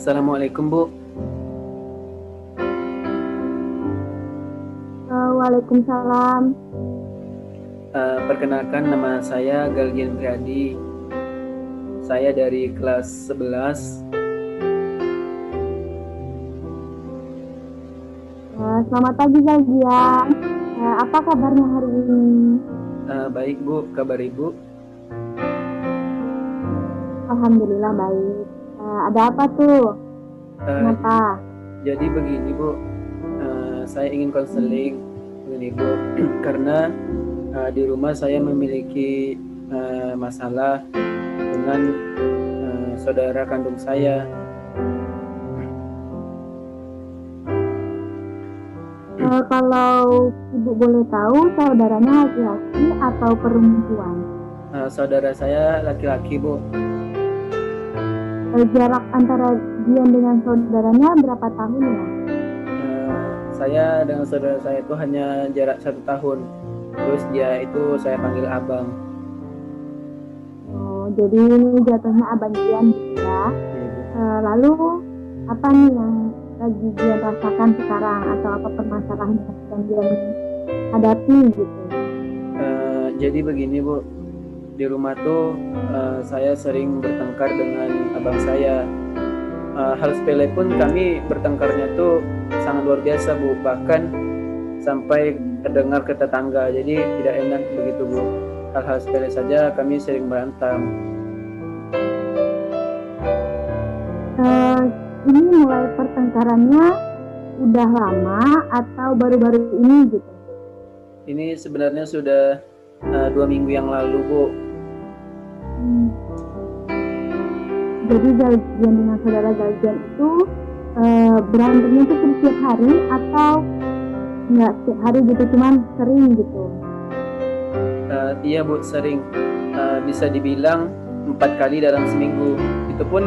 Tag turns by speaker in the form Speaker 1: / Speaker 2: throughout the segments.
Speaker 1: Assalamualaikum Bu.
Speaker 2: Waalaikumsalam.
Speaker 1: Perkenalkan nama saya Galgian Priadi. Saya dari kelas 11.
Speaker 2: Selamat pagi Galgian. Apa kabarnya hari ini?
Speaker 1: Baik Bu, kabar Ibu?
Speaker 2: Alhamdulillah baik. Ada apa tuh? Kenapa?
Speaker 1: Jadi begini Bu, saya ingin konseling dengan Ibu karena di rumah saya memiliki masalah dengan saudara kandung saya.
Speaker 2: Kalau Ibu boleh tahu, saudaranya laki-laki atau perempuan?
Speaker 1: Saudara saya laki-laki Bu.
Speaker 2: Jarak antara dia dengan saudaranya berapa tahun ya?
Speaker 1: Saya dengan saudara saya itu hanya jarak 1 tahun. Terus dia itu saya panggil abang.
Speaker 2: Oh, jadi ini jatuhnya abangian gitu ya. Lalu apa nih yang lagi dia rasakan sekarang, atau apa permasalahan yang sedang dia hadapi gitu?
Speaker 1: Jadi begini Bu, di rumah tuh saya sering bertengkar dengan abang saya. Hal sepele pun kami bertengkarnya tuh sangat luar biasa Bu, bahkan sampai terdengar ke tetangga. Jadi tidak enak begitu Bu. Hal-hal sepele saja kami sering berantem.
Speaker 2: Ini mulai pertengkarannya udah lama atau baru-baru ini gitu?
Speaker 1: Ini sebenarnya sudah 2 minggu yang lalu Bu.
Speaker 2: Jadi Galgian dengan saudara Galgian itu berantemnya itu setiap hari atau nggak setiap hari gitu, cuman sering gitu?
Speaker 1: Iya Bu, sering. Bisa dibilang 4 kali dalam seminggu. Itu pun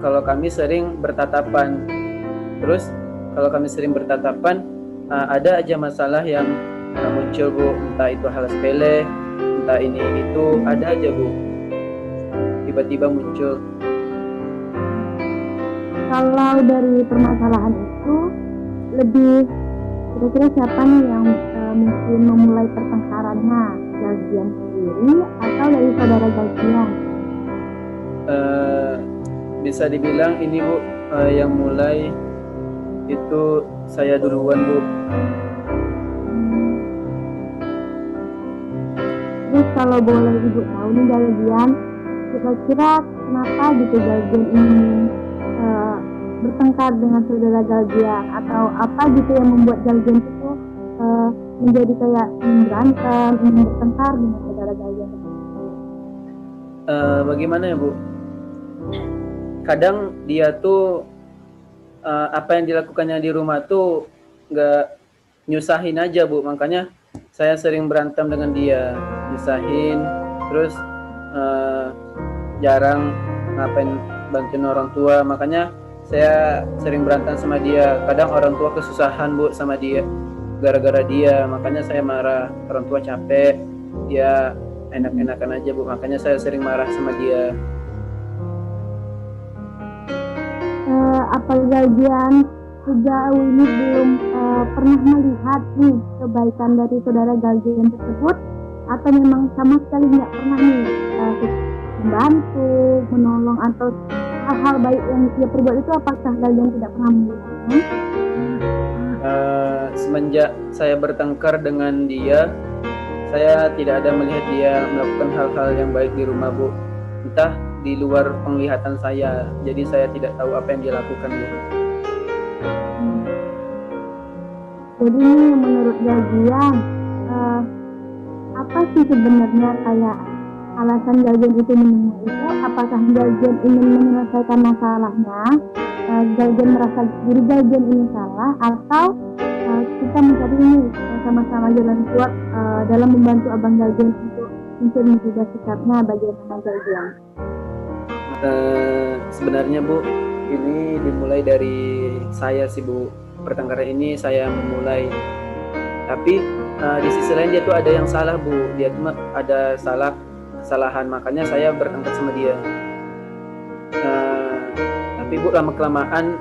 Speaker 1: kalau kami sering bertatapan. Terus kalau kami sering bertatapan, ada aja masalah yang muncul Bu. Entah itu hal sepele, entah ini itu, ada aja Bu, tiba-tiba muncul.
Speaker 2: Kalau dari permasalahan itu, lebih kira-kira siapa nih yang mungkin memulai pertengkarannya? Galgian sendiri atau dari saudara Galgian?
Speaker 1: Bisa dibilang ini Bu, yang mulai itu saya duluan Bu.
Speaker 2: Terus kalau boleh Ibu tahu nih Galgian, kira-kira kenapa gitu Galgian ingin bertengkar dengan saudara Galgian, atau apa gitu yang membuat Galgian itu menjadi kayak ingin berantem, ingin bertengkar dengan saudara Galgian?
Speaker 1: Bagaimana ya Bu? Kadang dia tuh apa yang dilakukannya di rumah tuh nggak nyusahin aja Bu, makanya saya sering berantem dengan dia, nyusahin, terus jarang ngapain bantuin orang tua, makanya saya sering berantem sama dia. Kadang orang tua kesusahan Bu sama dia, gara-gara dia, makanya saya marah. Orang tua capek, dia enak-enakan aja Bu, makanya saya sering marah sama dia.
Speaker 2: Apa Galgian sejauh ini belum pernah melihat nih kebaikan dari saudara Galgian tersebut, atau memang sama sekali nggak pernah nih membantu, menolong, atau hal-hal baik yang dia perbuat itu, apakah Galgian tidak pernah melihatnya?
Speaker 1: Semenjak saya bertengkar dengan dia, saya tidak ada melihat dia melakukan hal-hal yang baik di rumah Bu. Entah di luar penglihatan saya, jadi saya tidak tahu apa yang dia lakukan Bu.
Speaker 2: Jadi menurut Galgian, apa sih sebenarnya kayak alasan Galgian itu menemui itu? Apakah Galgian ingin menyelesaikan masalahnya, Galgian merasa diri Galgian ini salah, atau kita mencari ini sama-sama jalan keluar dalam membantu abang Galgian untuk mengubah sikapnya? Bagaimana Galgian?
Speaker 1: Sebenarnya Bu, ini dimulai dari saya sih Bu. Pertengkaran ini saya memulai, tapi di sisi lain dia tuh ada yang salah Bu. Dia tuh ada kesalahan, makanya saya bertengkar sama dia. Bu, lama-kelamaan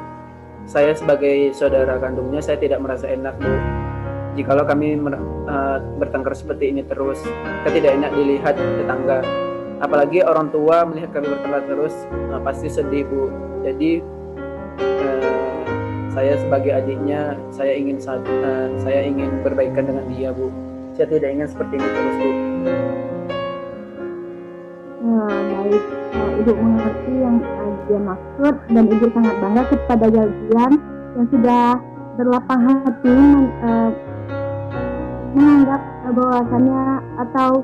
Speaker 1: saya sebagai saudara kandungnya saya tidak merasa enak, Bu. Jikalau kami bertengkar seperti ini terus, kita tidak enak dilihat tetangga. Apalagi orang tua melihat kami bertengkar terus, pasti sedih, Bu. Jadi saya sebagai adiknya, saya ingin berbaikan dengan dia, Bu. Saya tidak ingin seperti ini terus, Bu.
Speaker 2: Baik, Ibu mengerti yang dia maksud dan Ibu sangat bangga kepada Galjian yang sudah berlapang hati menganggap bahwasannya atau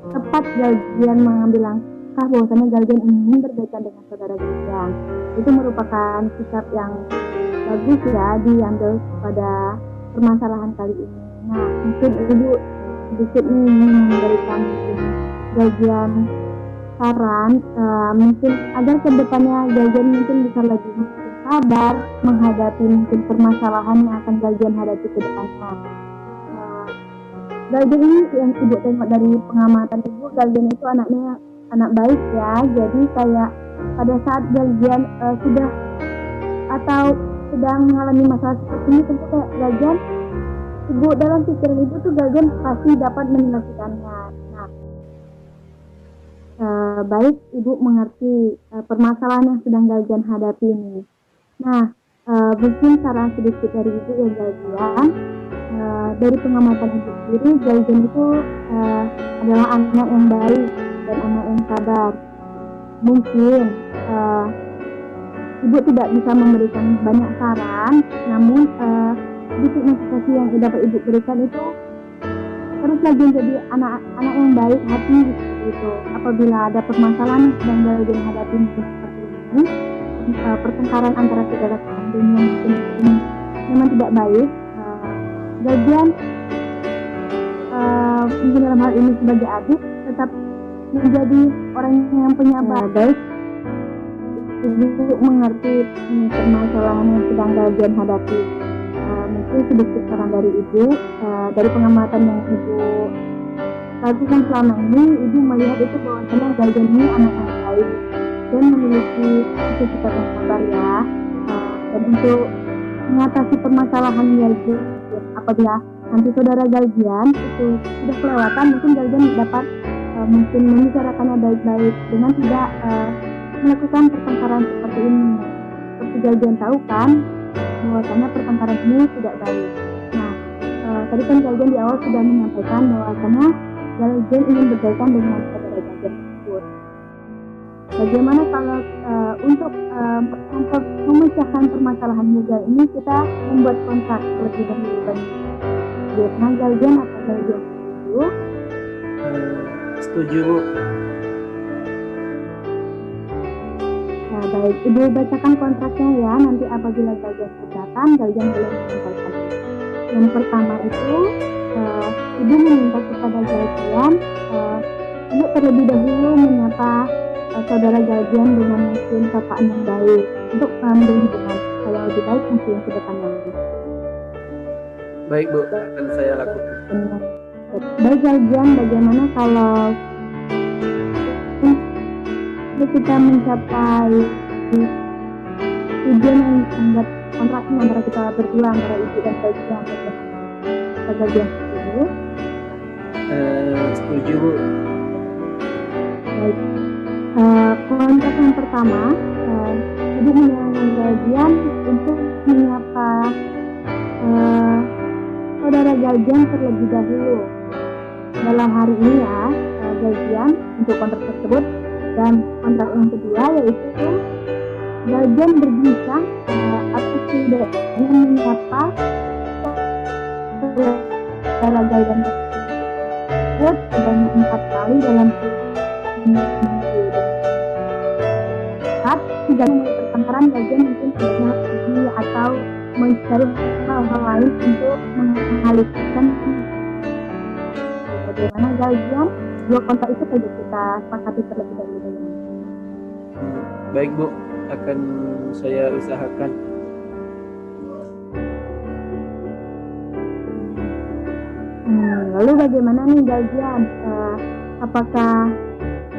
Speaker 2: tepat Galjian mengambil langkah bahwasannya Galjian ingin berbaikan dengan saudara Galjian. Itu merupakan sikap yang bagus ya diambil pada permasalahan kali ini. Nah, mungkin Ibu sedikit memberikan Galjian saran, mungkin agar kedepannya Galjian mungkin bisa lebih sabar menghadapi mungkin permasalahan yang akan Galjian hadapi ke depannya. Galjian ini yang Ibu tengok dari pengamatan Ibu, Galjian itu anaknya anak baik ya. Jadi kayak pada saat Galjian sudah atau sedang mengalami masalah seperti ini, tentu kayak Galjian, Ibu dalam pikiran Ibu tuh Galjian pasti dapat menyelesaikannya. Baik, Ibu mengerti permasalahan yang sedang Galjian hadapi ini. Nah, mungkin saran sedikit dari Ibu ya Galjian. Dari pengamatan Ibu sendiri, Galjian itu adalah anak yang baik dan anak yang sabar. Mungkin Ibu tidak bisa memberikan banyak saran, namun sedikit motivasi yang dapat Ibu berikan itu terus lagi jadi anak yang baik hati gitu. Apabila ada permasalahan yang sedang Galjian hadapi seperti ini, pertengkaran antara saudara kandung yang memang tidak baik, Galjian mungkin dalam hal ini sebagai adik tetap menjadi orang yang penyabar. Baik, Ibu mengerti permasalahan yang sedang Galjian hadapi. Mungkin sedikit saran dari Ibu, dari pengamatan yang Ibu lakukan selama ini, Ibu melihat itu bahwa Galjian ini anak yang baik dan memiliki sikap yang sabar ya. Dan untuk mengatasi permasalahan Galjian, apabila nanti saudara Galjian itu sudah kelewatan, mungkin Galjian dapat mungkin membicarakannya baik-baik dengan tidak melakukan pertengkaran seperti ini. Seperti Galjian tahu kan, bahwasanya pertengkaran ini tidak baik. Nah, tadi kan Galjian di awal sudah menyampaikan bahwasanya Galjian ingin berbaikan dengan saudara Galjian tersebut. Bagaimana kalau untuk memecahkan permasalahan Galjian ini kita membuat kontrak lebih dahulu bagaimana Galjian atau Galjian setuju?
Speaker 1: Setuju, Bu.
Speaker 2: Nah, baik, Ibu bacakan kontraknya ya. Nanti apabila Galjian keberatan, Galjian boleh menyampaikan. Yang pertama itu, Ibu meminta kepada Galjian untuk terlebih dahulu menyapa saudara Galjian dengan mungkin sapaan yang baik untuk mengambil hubungan supaya lebih baik mungkin ke depannya.
Speaker 1: Baik, Bu, akan saya lakukan.
Speaker 2: Baik Galjian, bagaimana kalau kita mencapai tujuan yang membuat kontraknya antara kita berdua, antara Ibu dan Galjian? Galjian setuju?
Speaker 1: Setuju, Bu.
Speaker 2: Baik. Kontrak yang pertama, Ibu menyarankan Galjian untuk menyapa saudara Galjian terlebih dahulu dalam hari ini ya, Galjian untuk kontrak tersebut. Dan kontrak yang kedua yaitu Galjian berbincang atau setidaknya menyapa saudara Galjian tersebut sebanyak 4 kali dalam seminggu. Saat tidak mulai pertengkaran, Galjian mungkin tidaknya pergi atau mencari hal-hal lain untuk mengalihkan. Bagaimana Galjian? Dua kontrak itu saja kita sepakati terlebih dahulu.
Speaker 1: Baik, Bu, akan saya usahakan.
Speaker 2: Lalu bagaimana nih Galjian? Apakah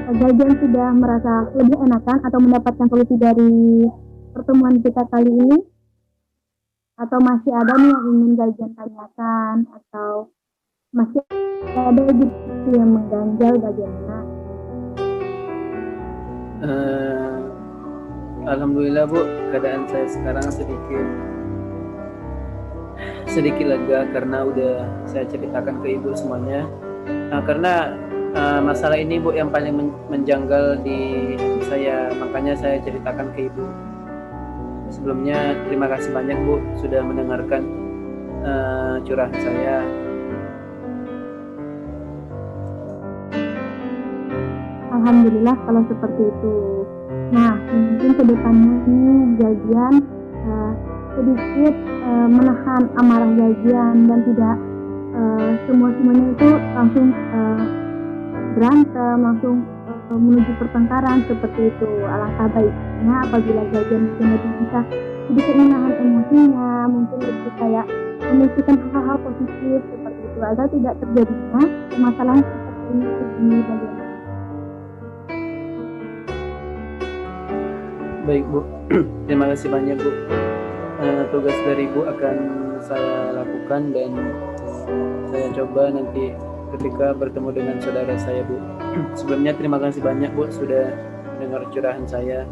Speaker 2: Galjian sudah merasa lebih enakan atau mendapatkan solusi dari pertemuan kita kali ini? Atau masih ada nih yang ingin Gajen tanyakan? Atau masih ada gitu yang mengganjal bagaimana?
Speaker 1: Alhamdulillah Bu, keadaan saya sekarang sedikit lega karena udah saya ceritakan ke Ibu semuanya. Karena masalah ini Bu yang paling menjanggal di hati saya, makanya saya ceritakan ke Ibu. Sebelumnya terima kasih banyak Bu sudah mendengarkan curahan saya.
Speaker 2: Alhamdulillah kalau seperti itu. Nah, mungkin kedepannya ini Gajian sedikit menahan amarah Gajian dan tidak semuanya itu langsung berantem, langsung menuju pertengkaran seperti itu. Alangkah baiknya apabila Gajian mungkin lebih bisa sedikit menahan emosinya, mungkin lebih kayak memikirkan hal-hal positif seperti itu agar tidak terjadinya permasalahan seperti ini di bagian.
Speaker 1: Baik Bu, terima kasih banyak Bu. Tugas dari Bu akan saya lakukan dan saya coba nanti ketika bertemu dengan saudara saya Bu. Sebelumnya terima kasih banyak Bu sudah mendengar curahan saya.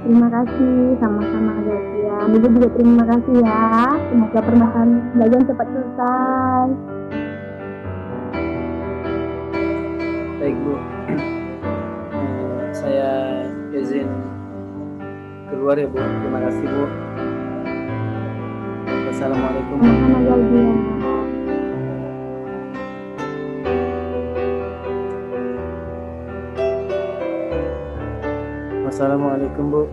Speaker 2: Terima kasih, sama-sama Gajian. Ibu juga terima kasih ya. Semoga permasalahan Gajian cepat selesai.
Speaker 1: Baik Bu, saya izin keluar ya Bu. Terima kasih Bu. Wassalamualaikum.
Speaker 2: Sama-sama Gajian.
Speaker 1: Wassalamualaikum Bu.